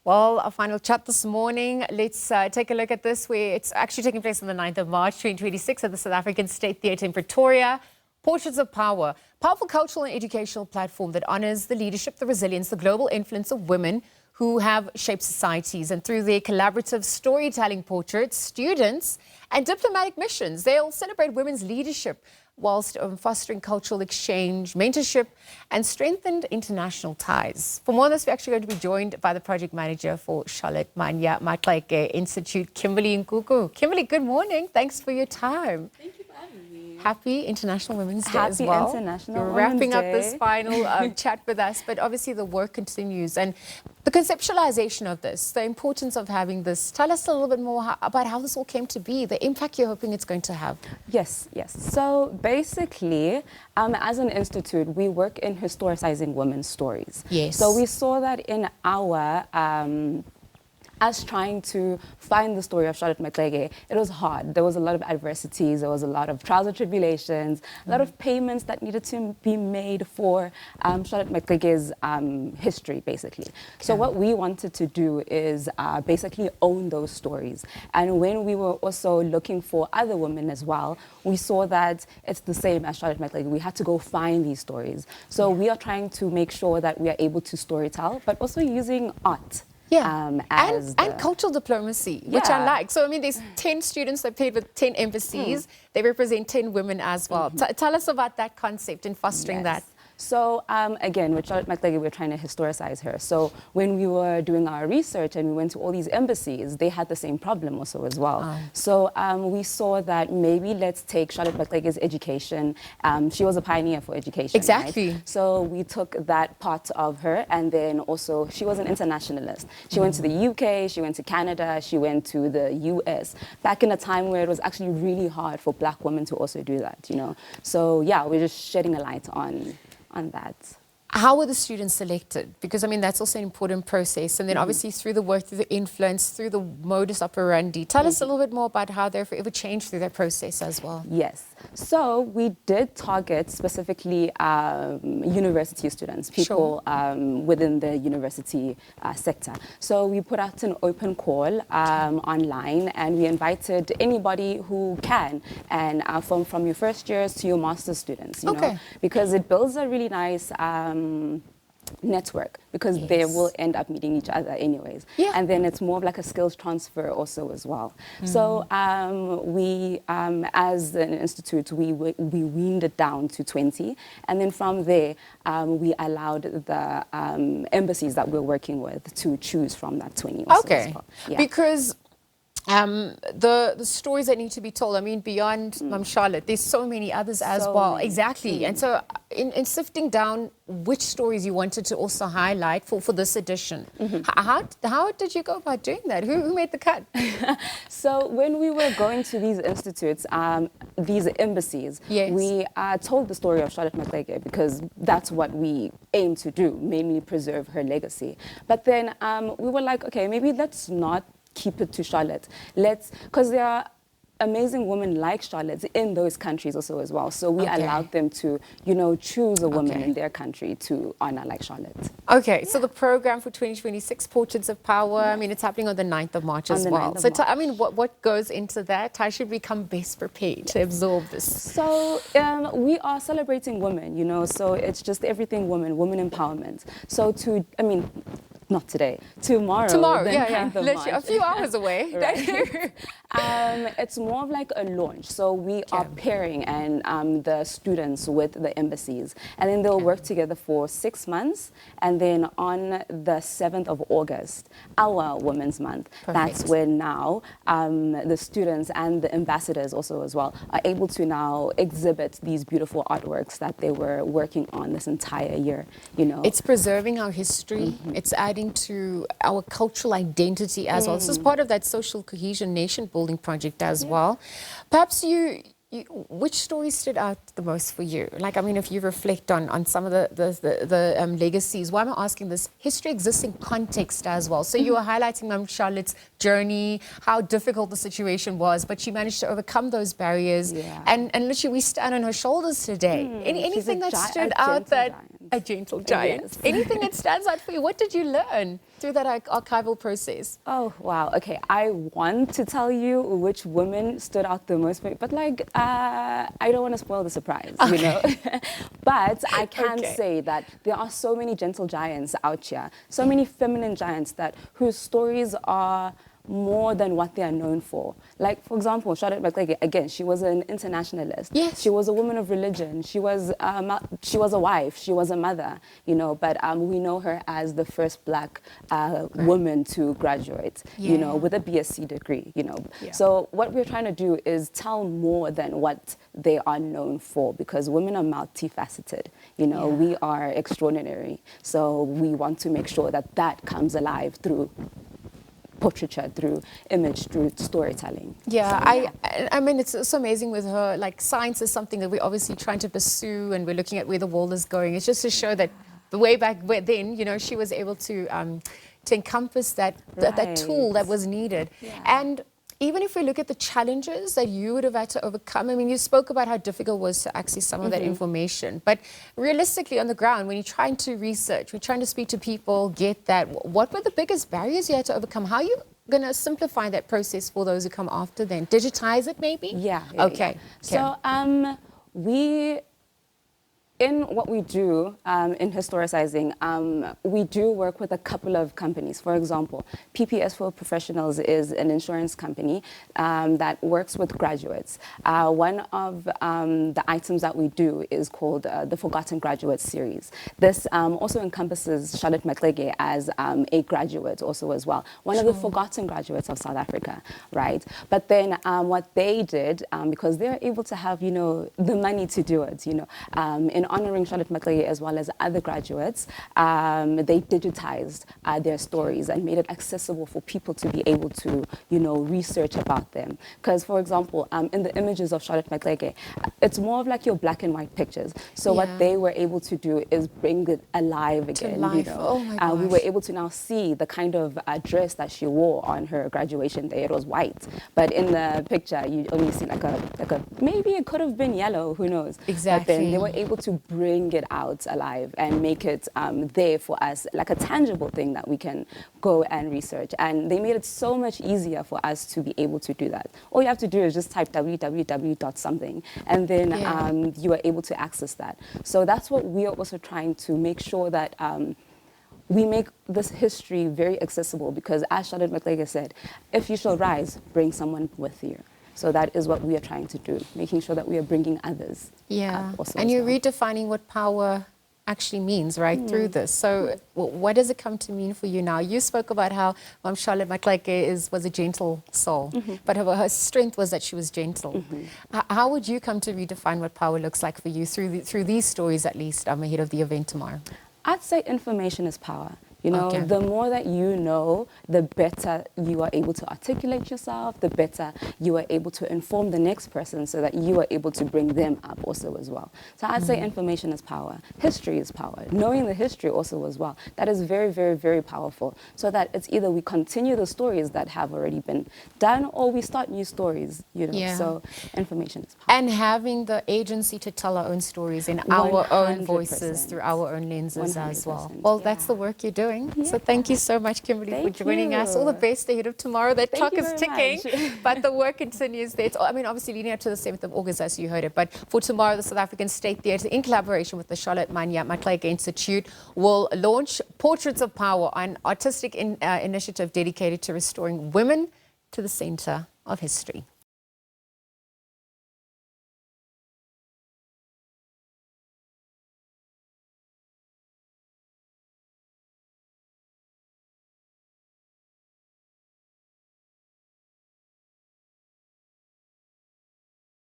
Well, our final chat this morning, let's take a look at this, where it's actually taking place on the 9th of March, 2026 at the South African State Theatre in Pretoria. Portraits of Power, powerful cultural and educational platform that honors the leadership, the resilience, the global influence of women who have shaped societies. And through their collaborative storytelling portraits, students and diplomatic missions, they'll celebrate women's leadership whilst fostering cultural exchange, mentorship, and strengthened international ties. For more on this, we're actually going to be joined by the project manager for Charlotte Mannya Maxeke Institute, Kimberly Nkuku. Kimberly, good morning. Thanks for your time. Thank you for having me. Happy International Women's Day as well. Happy International Women's Wrapping Day. up this final chat with us, but obviously the work continues. And the conceptualization of this, the importance of having this, tell us a little bit more about how this all came to be, the impact you're hoping it's going to have. Yes. So basically, as an institute, we work in historicizing women's stories. Yes. So we saw that in our us trying to find the story of Charlotte Maxeke, it was hard. There was a lot of adversities, there was a lot of trials and tribulations, a lot of payments that needed to be made for Charlotte Maxeke's history, basically. So what we wanted to do is basically own those stories. And when we were also looking for other women as well, we saw that it's the same as Charlotte Maxeke. We had to go find these stories. So we are trying to make sure that we are able to storytell, but also using art. Yeah, and cultural diplomacy, which I like. So, I mean, there's 10 students that paired with 10 embassies. They represent 10 women as well. Tell us about that concept and fostering that. So, again, with Charlotte Maxeke, we're trying to historicize her. So when we were doing our research and we went to all these embassies, they had the same problem also as well. So we saw that maybe let's take Charlotte Maxeke's education. She was a pioneer for education. Exactly. Right? So we took that part of her, and then also she was an internationalist. She went to the UK, she went to Canada, she went to the US, back in a time where it was actually really hard for Black women to also do that, you know. So yeah, we're just shedding a light on that. How were the students selected? Because, I mean, that's also an important process. And then obviously through the work, through the influence, through the modus operandi. Tell us a little bit more about how they're forever changed through that process as well. Yes. So we did target specifically university students, people within the university sector. So we put out an open call online, and we invited anybody who can, and from your first years to your master's students, you know, because it builds a really nice network, because they will end up meeting each other anyways. And then it's more of like a skills transfer also as well. So we, as an institute, we weaned it down to 20. And then from there, we allowed the embassies that we're working with to choose from that 20. Also as well. Because the stories that need to be told, I mean, beyond Charlotte, there's so many others as well. Exactly. And so in sifting down which stories you wanted to also highlight for this edition, how did you go about doing that? Who made the cut? So when we were going to these institutes, these embassies, we told the story of Charlotte Maxeke, because that's what we aim to do, mainly preserve her legacy. But then we were like, okay, maybe let's not keep it to Charlotte. Because there are amazing women like Charlotte in those countries also as well. So we allowed them to, you know, choose a woman in their country to honor like Charlotte. So the program for 2026, Portraits of Power, I mean, it's happening on the 9th of March as well. So I mean, what goes into that? How should we come best prepared to absorb this? So we are celebrating women, you know, so it's just everything women empowerment. So not today, tomorrow. Literally a few hours away. It's more of like a launch. So we are pairing and the students with the embassies, and then they'll work together for 6 months. And then on the 7th of August, our Women's Month, that's when now the students and the ambassadors also as well are able to now exhibit these beautiful artworks that they were working on this entire year, you know. It's preserving our history. It's adding to our cultural identity as well. This is part of that social cohesion nation building project as well. Perhaps you which story stood out the most for you? Like, I mean, if you reflect on some of the legacies, why am I asking this? History exists in context as well. So you were highlighting Mom Charlotte's journey, how difficult the situation was, but she managed to overcome those barriers. Yeah. And literally, we stand on her shoulders today. Anything that stood out that... A gentle giant. Yes. Anything that stands out for you? What did you learn through that archival process? Oh, wow. Okay. I want to tell you which women stood out the most, but like, I don't want to spoil the surprise, you know? But I can say that there are so many gentle giants out here, so many feminine giants whose stories are more than what they are known for. Like, for example, Charlotte Maxeke, again, she was an internationalist. Yes. She was a woman of religion. She was a wife. She was a mother, you know, but we know her as the first black woman to graduate, you know, with a BSc degree, you know. Yeah. So what we're trying to do is tell more than what they are known for, because women are multifaceted, you know, we are extraordinary. So we want to make sure that that comes alive through portraiture, through image, through storytelling. Yeah, so, I mean, it's so amazing with her. Like, science is something that we're obviously trying to pursue, and we're looking at where the world is going. It's just to show that the way back then, you know, she was able to encompass that tool that was needed. Yeah. And even if we look at the challenges that you would have had to overcome, I mean, you spoke about how difficult it was to access some of that information. But realistically, on the ground, when you're trying to research, we're trying to speak to people, get that, what were the biggest barriers you had to overcome? How are you going to simplify that process for those who come after then? Digitize it, maybe? Yeah. Okay. So in what we do in historicizing, we do work with a couple of companies. For example, PPS for Professionals is an insurance company that works with graduates. One of the items that we do is called the Forgotten Graduates series. This also encompasses Charlotte Maxeke as a graduate also as well. One of the forgotten graduates of South Africa, right? But then what they did, because they're able to have, you know, the money to do it, you know, in honoring Charlotte Maxeke as well as other graduates, they digitized their stories and made it accessible for people to be able to, you know, research about them. Because, for example, in the images of Charlotte Maxeke, it's more of like your black and white pictures. So what they were able to do is bring it alive again. You know? Oh my gosh. We were able to now see the kind of dress that she wore on her graduation day. It was white, but in the picture you only see like a maybe it could have been yellow. Who knows? Exactly. But then they were able to bring it out alive and make it there for us, like a tangible thing that we can go and research. And they made it so much easier for us to be able to do that. All you have to do is just type www.something, and then you are able to access that. So that's what we are also trying to make sure that we make this history very accessible, because as Charlotte Maxeke said, if you shall rise, bring someone with you. So that is what we are trying to do, making sure that we are bringing others. Also and you're redefining what power actually means, right, through this. So what does it come to mean for you now? You spoke about how Mom Charlotte Maxeke was a gentle soul, but her strength was that she was gentle. How would you come to redefine what power looks like for you through these stories, at least, ahead of the event tomorrow? I'd say information is power. You know, the more that you know, the better you are able to articulate yourself, the better you are able to inform the next person so that you are able to bring them up also as well. So I'd say information is power. History is power. Knowing the history also as well. That is very, very, very powerful. So that it's either we continue the stories that have already been done or we start new stories, you know. So information is power. And having the agency to tell our own stories in our own voices, through our own lenses as well. Well, that's the work you're doing. So thank you so much, Kimberly, for joining us. All the best ahead of tomorrow. That clock is ticking, but the work continues there. I mean, obviously leading up to the 7th of August, as you heard it. But for tomorrow, the South African State Theatre, in collaboration with the Charlotte Mannya Maxeke Institute, will launch Portraits of Power, an artistic initiative dedicated to restoring women to the center of history.